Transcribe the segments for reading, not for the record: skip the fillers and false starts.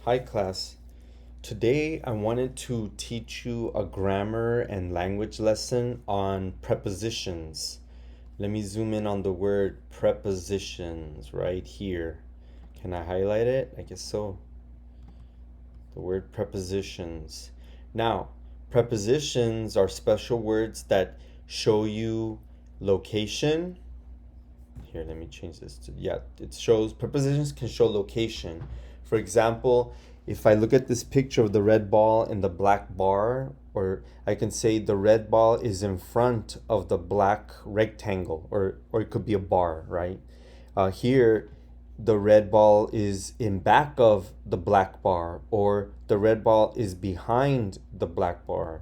Hi class. Today I wanted to teach you a grammar and language lesson on prepositions. Let me zoom in on the word prepositions right here. Can I highlight it? I guess so. The word prepositions. Now, prepositions are special words that show you location. Here, let me change this to, it shows, prepositions can show location. For example, if I look at this picture of the red ball and the black bar, or I can say the red ball is in front of the black rectangle, or it could be a bar, right? Here, the red ball is in back of the black bar, or the red ball is behind the black bar.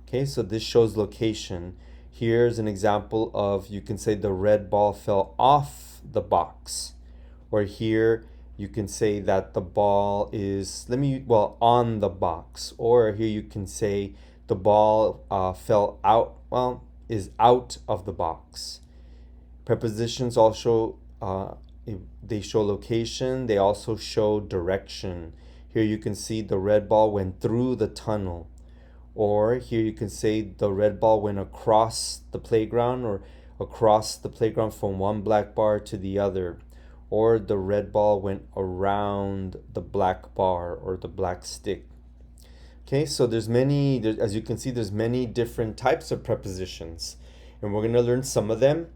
Okay, so this shows location. Here's an example of, you can say the red ball fell off the box. Or here you can say that the ball is, on the box. Or here you can say the ball fell out, is out of the box. Prepositions also, they show location. They also show direction. Here you can see the red ball went through the tunnel. Or here you can say the red ball went across the playground, or across the playground from one black bar to the other. Or the red ball went around the black bar or the black stick. Okay, so as you can see, there's many different types of prepositions, and we're going to learn some of them.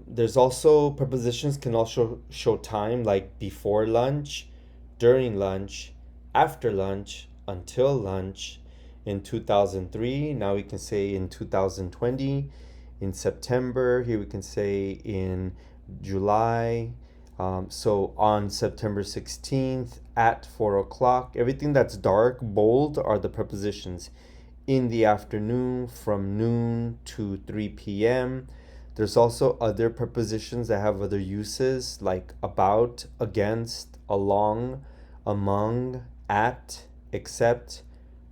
There's also, prepositions can also show time, like before lunch, during lunch, after lunch, until lunch. In 2003, now we can say in 2020, in September, here we can say in July. So on September 16th at 4 o'clock, everything that's dark, bold, are the prepositions. In the afternoon, from noon to 3 p.m. There's also other prepositions that have other uses, like about, against, along, among, at, except,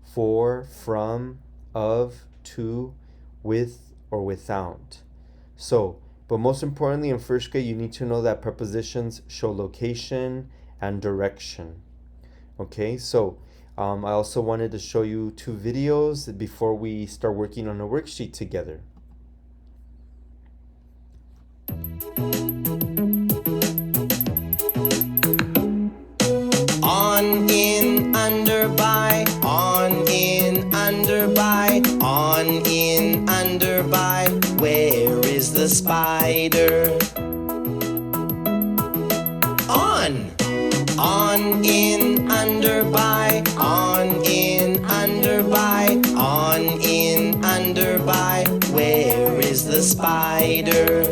for, from, of, to, with, or without. So, but most importantly, in first grade, you need to know that prepositions show location and direction. Okay, so I also wanted to show you two videos before we start working on a worksheet together. On, in, under, by. On, in, under, by. On, in, under, by. Where is the spider? On, in, under, by. On, in, under, by. On, in, under, by. Where is the spider?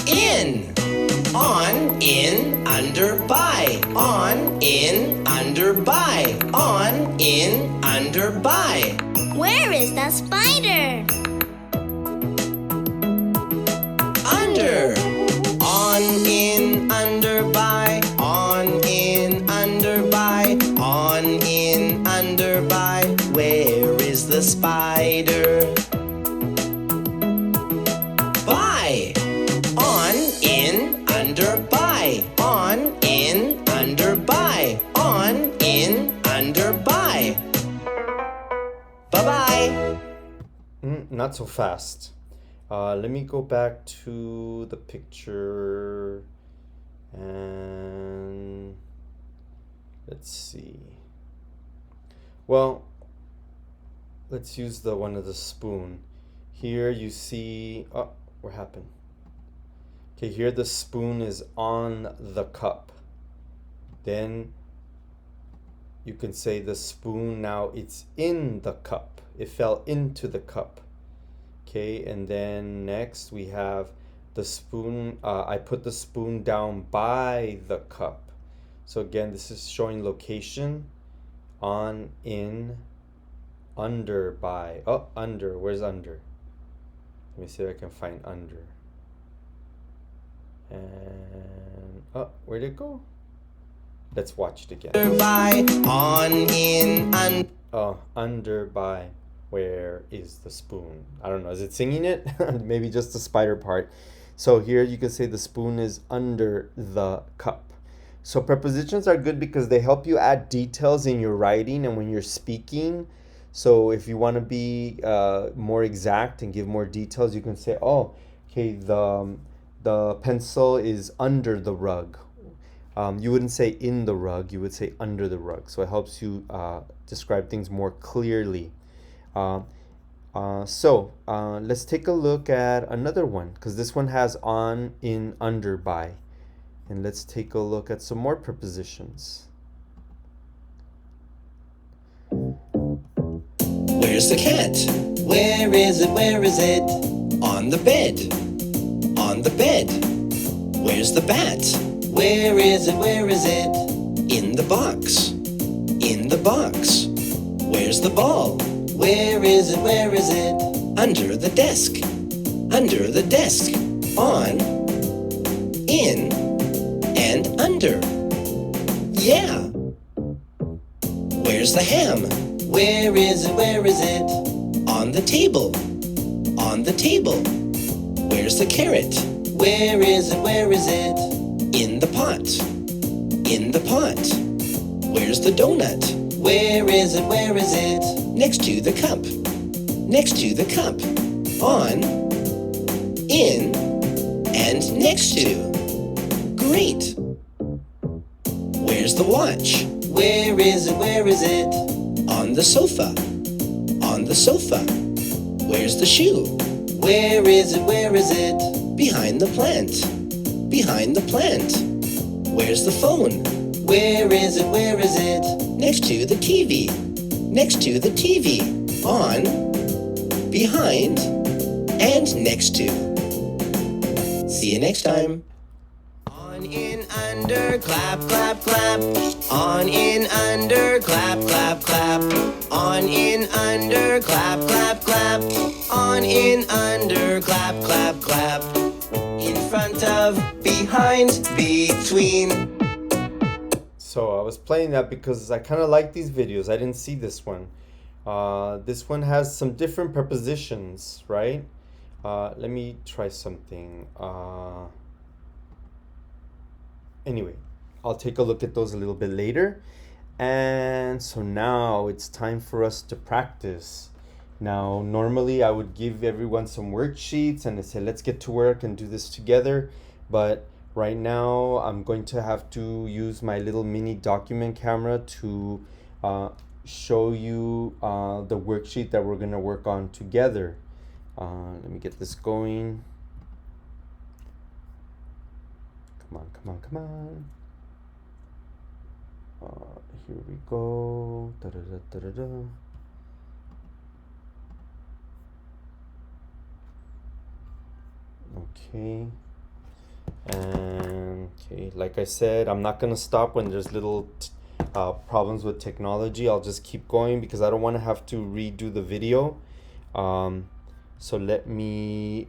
In, on, in, under, by. On, in, under, by. On, in, under, by. Where is the spider? Under, on, in, under, by. On, in, under, by. On, in, under, by. Where is the spider? By, on, in, under, by. On, in, under, by. On, in, under, by. Bye-bye. Not so fast. Let me go back to the picture and let's see. Well, let's use the one of the spoon. Here you see, what happened? Okay, here the spoon is on the cup. Then you can say the spoon, now it's in the cup. It fell into the cup. Okay, and then next we have the spoon. I put the spoon down by the cup. So again, this is showing location. On, in, under, by. Oh, under. Where's under? Let me see if I can find under. And where'd it go? Let's watch it again. By, on, in, under, by. Where is the spoon? I don't know. Is it singing it? Maybe just the spider part. So here you can say the spoon is under the cup. So prepositions are good because they help you add details in your writing and when you're speaking. So if you want to be more exact and give more details, you can say, "Oh, okay, the pencil is under the rug." You wouldn't say in the rug; you would say under the rug. So it helps you describe things more clearly. Uh, let's take a look at another one because this one has on, in, under, by. And let's take a look at some more prepositions. Where's the cat? Where is it? Where is it? On the bed. On the bed. Where's the bat? Where is it? Where is it? In the box. In the box. Where's the ball? Where is it? Where is it? Under the desk. Under the desk. On. In. And under. Yeah. Where's the ham? Where is it? Where is it? On the table. On the table. Where's the carrot? Where is it? Where is it? In the pot. In the pot. Where's the donut? Where is it? Where is it? Next to the cup. Next to the cup. On. In. And next to. Great. Where's the watch? Where is it? Where is it? On the sofa. On the sofa. Where's the shoe? Where is it? Where is it? Behind the plant. Behind the plant. Where's the phone? Where is it? Where is it? Next to the TV. Next to the TV. On. Behind. And next to. See you next time. On, in, under, clap, clap, clap. On, in, under, clap, clap, clap. On, in, under, clap, clap, clap. On, in, under, clap, clap, clap. In front of, behind, between. So I was playing that because I kind of like these videos. I didn't see this one. This one has some different prepositions, right? Let me try something. Anyway, I'll take a look at those a little bit later. And so now it's time for us to practice. Now, normally I would give everyone some worksheets and I say, let's get to work and do this together. But right now, I'm going to have to use my little mini document camera to show you the worksheet that we're going to work on together. Let me get this going. Come on, come on, come on. Here we go. Da-da-da-da-da-da. Okay. And okay, like I said, I'm not gonna stop when there's little problems with technology. I'll just keep going because I don't want to have to redo the video. So let me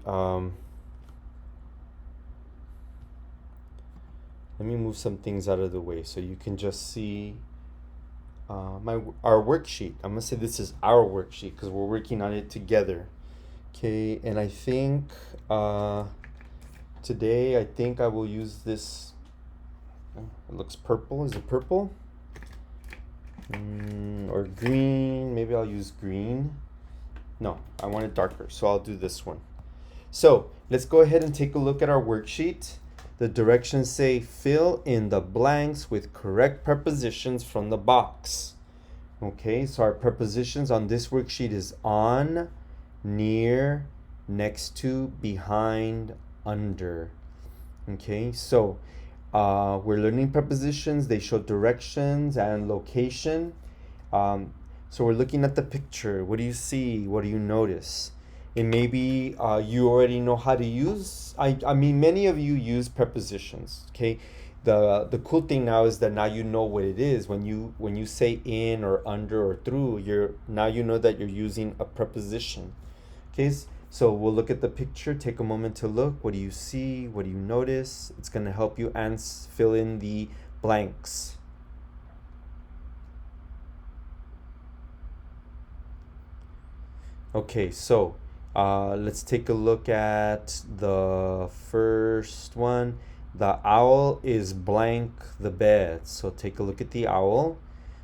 move some things out of the way so you can just see our worksheet. I'm gonna say this is our worksheet because we're working on it together. Okay, and I think today I will use this. It looks purple. Is it purple? Or green? Maybe I'll use green. No, I want it darker, so I'll do this one. So let's go ahead and take a look at our worksheet. The directions say fill in the blanks with correct prepositions from the box. Okay, so our prepositions on this worksheet is on, near, next to, behind, under. Okay, so we're learning prepositions. They show directions and location. So we're looking at the picture. What do you see? What do you notice? And maybe you already know how to use. I mean, many of you use prepositions. Okay, the cool thing now is that now you know what it is. When you say in or under or through, now you know that you're using a preposition. Okay, so we'll look at the picture. Take a moment to look. What do you see? What do you notice? It's gonna help you fill in the blanks. Okay, so let's take a look at the first one. The owl is blank the bed. So take a look at the owl.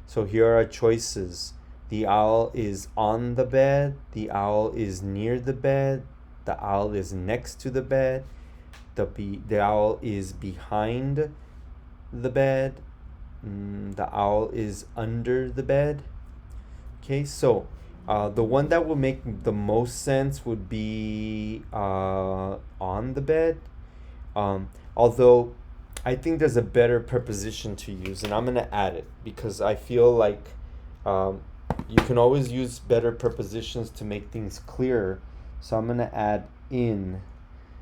So here are our choices. The owl is on the bed. The owl is near the bed. The owl is next to the bed. The owl is behind the bed. The owl is under the bed. Okay, so the one that would make the most sense would be on the bed. Although I think there's a better preposition to use, and I'm going to add it because I feel like you can always use better prepositions to make things clearer. So I'm going to add in.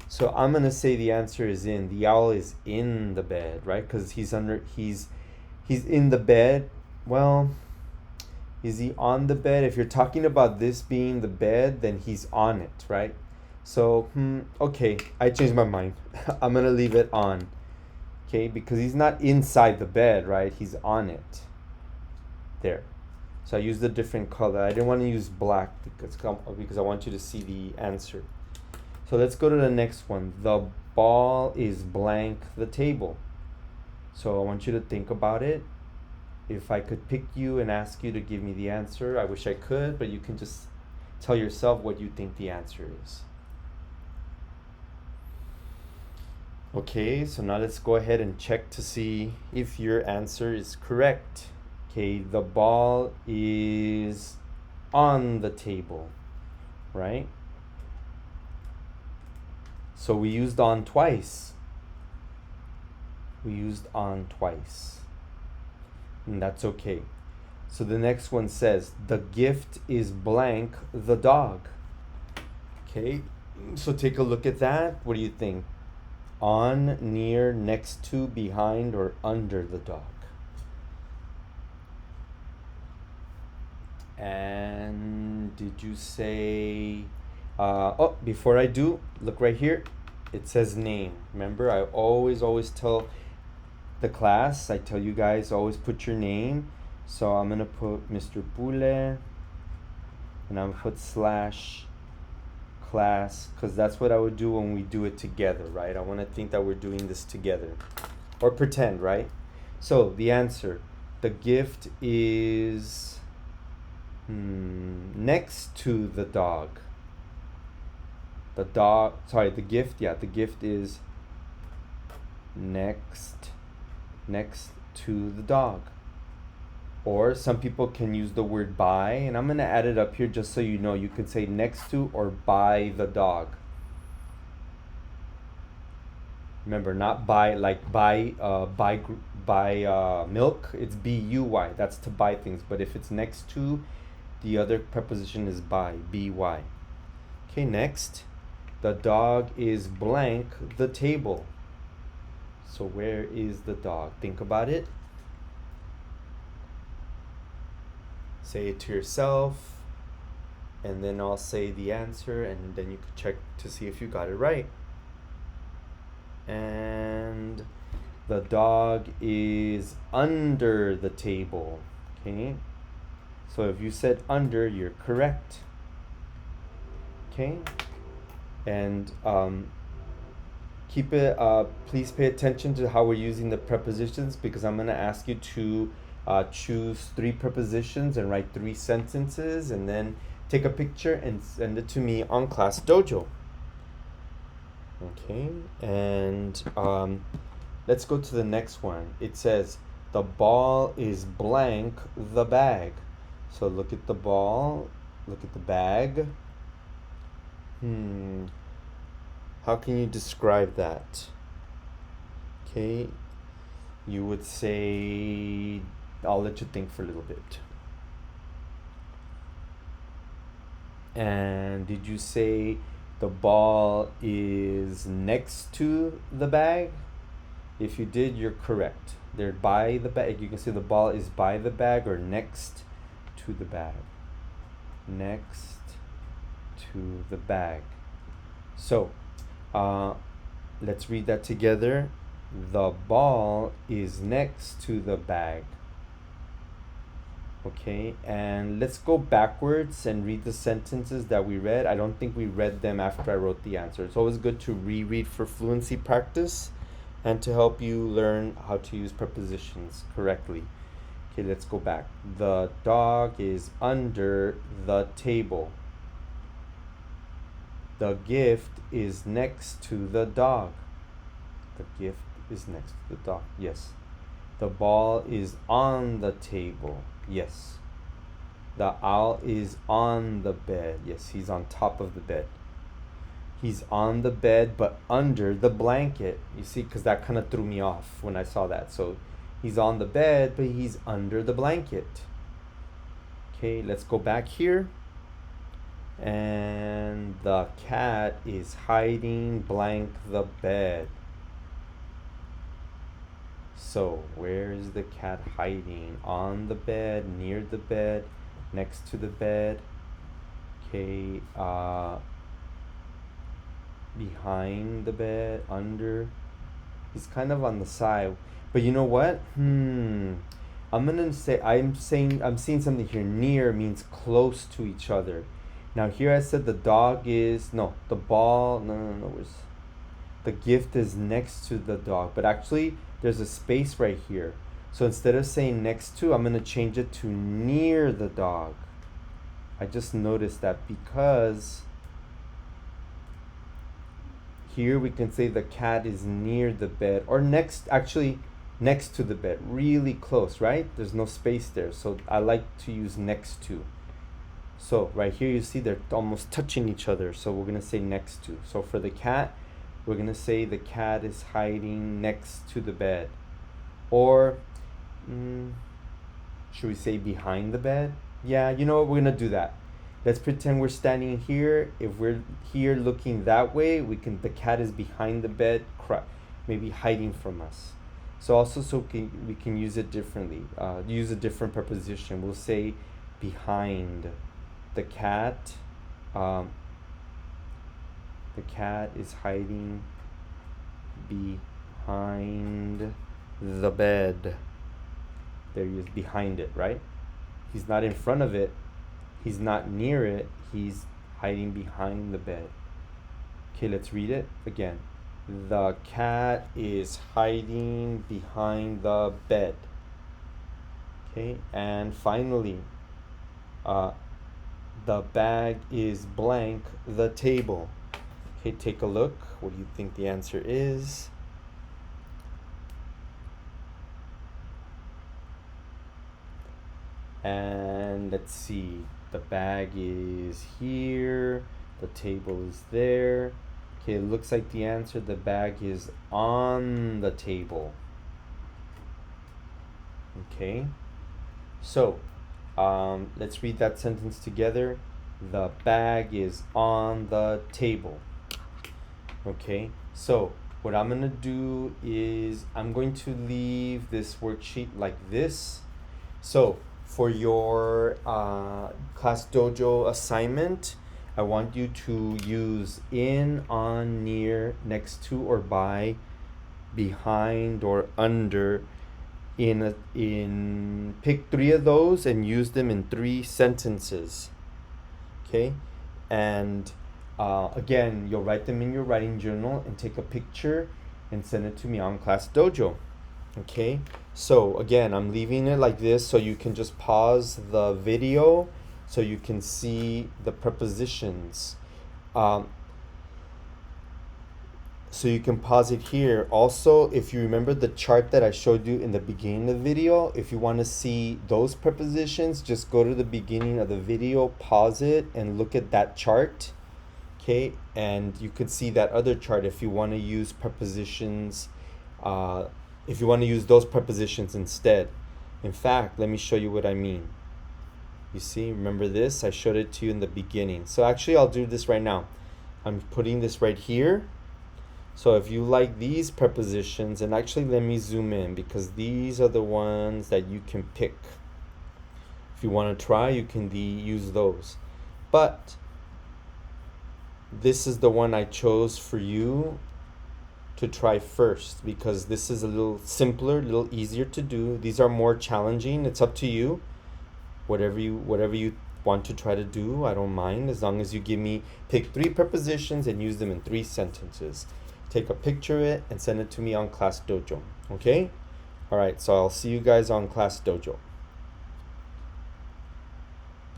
So I'm going to say the answer is in. The owl is in the bed, right? Because he's in the bed. Well, is he on the bed? If you're talking about this being the bed, then he's on it, right? So, okay, I changed my mind. I'm going to leave it on. Okay, because he's not inside the bed, right? He's on it. There. So I used a different color. I didn't want to use black because I want you to see the answer. So let's go to the next one. The ball is blank the table. So I want you to think about it. If I could pick you and ask you to give me the answer, I wish I could, but you can just tell yourself what you think the answer is. Okay, so now let's go ahead and check to see if your answer is correct. Okay, the ball is on the table, right? So we used on twice. We used on twice. And that's okay. So the next one says, the gift is blank the dog. Okay, so take a look at that. What do you think? On, near, next to, behind, or under the dog? And did you say before I do, look right here, it says name. Remember, I always tell the class, I tell you guys, always put your name. So I'm gonna put Mr. Pule, and I'm gonna put / class, because that's what I would do when we do it together, right? I want to think that we're doing this together, or pretend, right? So the answer, the gift is next to the dog. The gift is next to the dog. Or some people can use the word by, and I'm going to add it up here just so you know. You could say next to or by the dog. Remember, not by like buy milk. It's buy. That's to buy things. But if it's next to, the other preposition is by, by. Okay, next. The dog is blank the table. So where is the dog? Think about it. Say it to yourself, and then I'll say the answer, and then you can check to see if you got it right. And the dog is under the table. Okay, so if you said under, you're correct. Okay, and keep it. Please pay attention to how we're using the prepositions, because I'm going to ask you to choose 3 prepositions and write 3 sentences, and then take a picture and send it to me on Class Dojo. Okay, and let's go to the next one. It says, the ball is blank the bag. So look at the ball, look at the bag. How can you describe that? Okay, you would say, I'll let you think for a little bit. And did you say the ball is next to the bag? If you did, you're correct. They're by the bag. You can say the ball is by the bag or next to the bag. Next to the bag. So, let's read that together. The ball is next to the bag. Okay, and let's go backwards and read the sentences that we read. I don't think we read them after I wrote the answer. It's always good to reread for fluency practice. and to help you learn how to use prepositions correctly. Okay, let's go back. The dog is under the table. The gift is next to the dog. The gift is next to the dog. Yes. The ball is on the table. Yes. The owl is on the bed. Yes, he's on top of the bed. He's on the bed but under the blanket. You see, because that kind of threw me off when I saw that. So he's on the bed, but he's under the blanket. Okay, let's go back here. And the cat is hiding blank the bed. So where is the cat hiding? On the bed, near the bed, next to the bed. Okay, behind the bed, under. He's kind of on the side. But you know what? I'm seeing something here. Near means close to each other. Now here I said the dog is, no, the ball, no, the gift is next to the dog. But actually there's a space right here. So instead of saying next to, I'm gonna change it to near the dog. I just noticed that because here we can say the cat is near the bed or next to the bed, really close, right? There's no space there. So I like to use next to. So right here you see they're almost touching each other. So we're gonna say next to. So for the cat, we're gonna say the cat is hiding next to the bed. Or should we say behind the bed? Yeah, you know what, we're gonna do that. Let's pretend we're standing here. If we're here looking that way, the cat is behind the bed, maybe hiding from us. So also, we can use it differently. Use a different preposition. We'll say behind. The cat is hiding behind the bed. There he is, behind it, right? He's not in front of it. He's not near it. He's hiding behind the bed. Okay, let's read it again. The cat is hiding behind the bed. Okay, and finally, the bag is blank the table. Okay, take a look. What do you think the answer is? And let's see. The bag is here. The table is there. Okay, it looks like the answer, the bag is on the table. Okay, so let's read that sentence together. The bag is on the table. Okay, so what I'm going to do is I'm going to leave this worksheet like this. So for your Class Dojo assignment, I want you to use in, on, near, next to, or by, behind, or under. Pick 3 of those and use them in 3 sentences. Okay, and again, you'll write them in your writing journal and take a picture and send it to me on Class Dojo. Okay, so again, I'm leaving it like this so you can just pause the video so you can see the prepositions. So you can pause it here. Also, if you remember the chart that I showed you in the beginning of the video, if you want to see those prepositions, just go to the beginning of the video, pause it, and look at that chart. Okay, and you could see that other chart if you want to use prepositions, if you want to use those prepositions instead. In fact, let me show you what I mean. You see, remember this? I showed it to you in the beginning. So actually, I'll do this right now. I'm putting this right here. So if you like these prepositions, and actually let me zoom in because these are the ones that you can pick. If you want to try, you can use those. But this is the one I chose for you to try first because this is a little simpler, a little easier to do. These are more challenging. It's up to you. Whatever you want to try to do, I don't mind, as long as you pick 3 prepositions and use them in 3 sentences. take a picture of it, and send it to me on Class Dojo. Okay? All right, so I'll see you guys on Class Dojo.